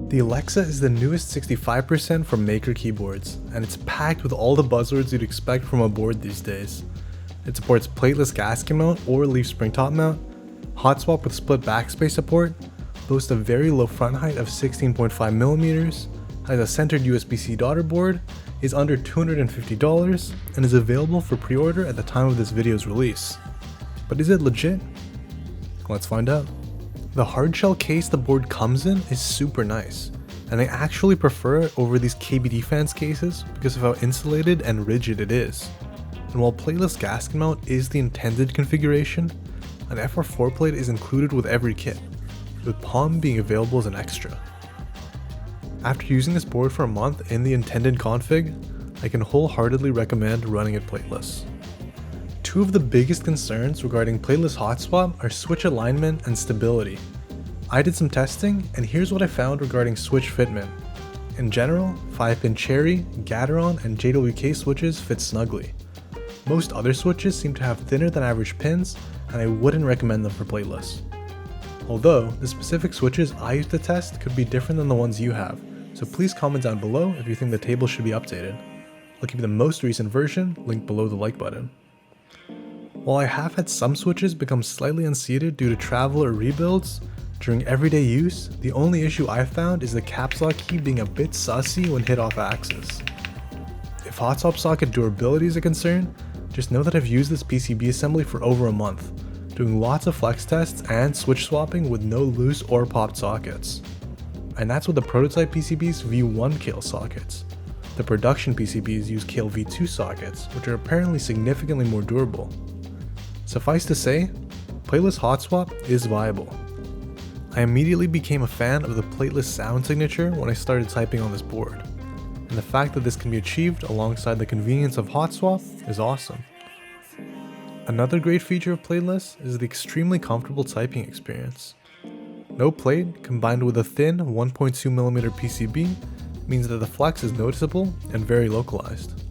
The Alexa is the newest 65% from Maker keyboards, and it's packed with all the buzzwords you'd expect from a board these days. It supports plateless gasket mount or leaf spring top mount, Hotswap with split backspace support, boasts a very low front height of 16.5mm, has a centered USB-C daughter board, is under $250, and is available for pre-order at the time of this video's release. But is it legit? Let's find out. The hardshell case the board comes in is super nice, and I actually prefer it over these KBD fans cases because of how insulated and rigid it is. And while plateless gasket mount is the intended configuration, an FR4 plate is included with every kit, with palm being available as an extra. After using this board for a month in the intended config, I can wholeheartedly recommend running it plateless. Two of the biggest concerns regarding plateless Hotswap are switch alignment and stability. I did some testing, and here's what I found regarding switch fitment. In general, 5-pin Cherry, Gateron, and JWK switches fit snugly. Most other switches seem to have thinner than average pins, and I wouldn't recommend them for plateless. Although, the specific switches I used to test could be different than the ones you have, so please comment down below if you think the table should be updated. I'll keep the most recent version linked below the like button. While I have had some switches become slightly unseated due to travel or rebuilds, during everyday use, the only issue I've found is the caps lock key being a bit sussy when hit off axis. If Hotswap socket durability is a concern, just know that I've used this PCB assembly for over a month, doing lots of flex tests and switch swapping with no loose or popped sockets. And that's with the prototype PCB's V1 Kale sockets. The production PCBs use Kale V2 sockets, which are apparently significantly more durable. Suffice to say, plateless Hotswap is viable. I immediately became a fan of the plateless sound signature when I started typing on this board, and the fact that this can be achieved alongside the convenience of Hotswap is awesome. Another great feature of plateless is the extremely comfortable typing experience. No plate combined with a thin 1.2mm PCB means that the flex is noticeable and very localized.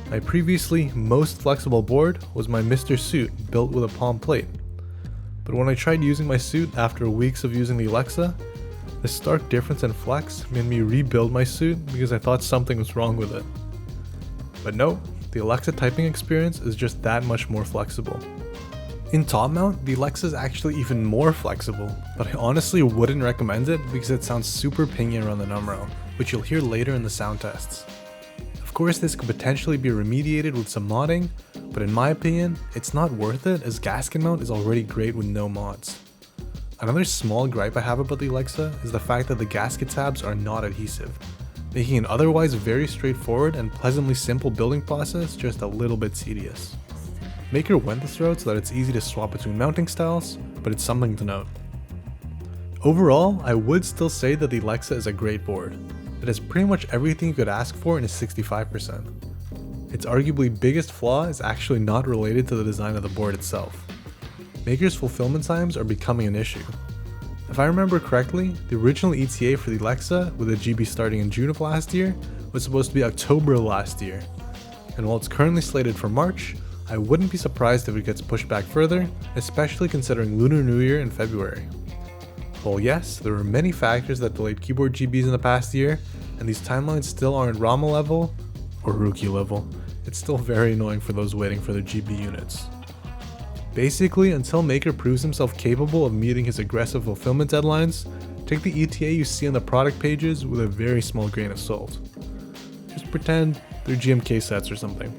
My previously most flexible board was my Mr. Suit built with a palm plate, but when I tried using my suit after weeks of using the Alexa, the stark difference in flex made me rebuild my suit because I thought something was wrong with it. But no, the Alexa typing experience is just that much more flexible. In top mount, the Alexa is actually even more flexible, but I honestly wouldn't recommend it because it sounds super pingy around the numero, which you'll hear later in the sound tests. Of course, this could potentially be remediated with some modding, but in my opinion, it's not worth it as gasket mount is already great with no mods. Another small gripe I have about the Alexa is the fact that the gasket tabs are not adhesive, making an otherwise very straightforward and pleasantly simple building process just a little bit tedious. Maker went this route so that it's easy to swap between mounting styles, but it's something to note. Overall, I would still say that the Alexa is a great board. It has pretty much everything you could ask for in a 65%. Its arguably biggest flaw is actually not related to the design of the board itself. Maker's fulfillment times are becoming an issue. If I remember correctly, the original ETA for the Alexa, with a GB starting in June of last year, was supposed to be October of last year. And while it's currently slated for March, I wouldn't be surprised if it gets pushed back further, especially considering Lunar New Year in February. While yes, there were many factors that delayed keyboard GBs in the past year, and these timelines still aren't Rama level, or rookie level, it's still very annoying for those waiting for their GB units. Basically, until Maker proves himself capable of meeting his aggressive fulfillment deadlines, take the ETA you see on the product pages with a very small grain of salt. Just pretend they're GMK sets or something.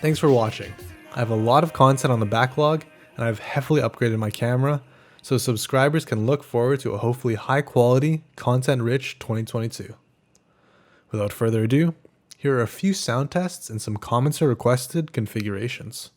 Thanks for watching. I have a lot of content on the backlog, and I've heavily upgraded my camera, so subscribers can look forward to a hopefully high quality, content-rich 2022. Without further ado, here are a few sound tests and some commenter requested configurations.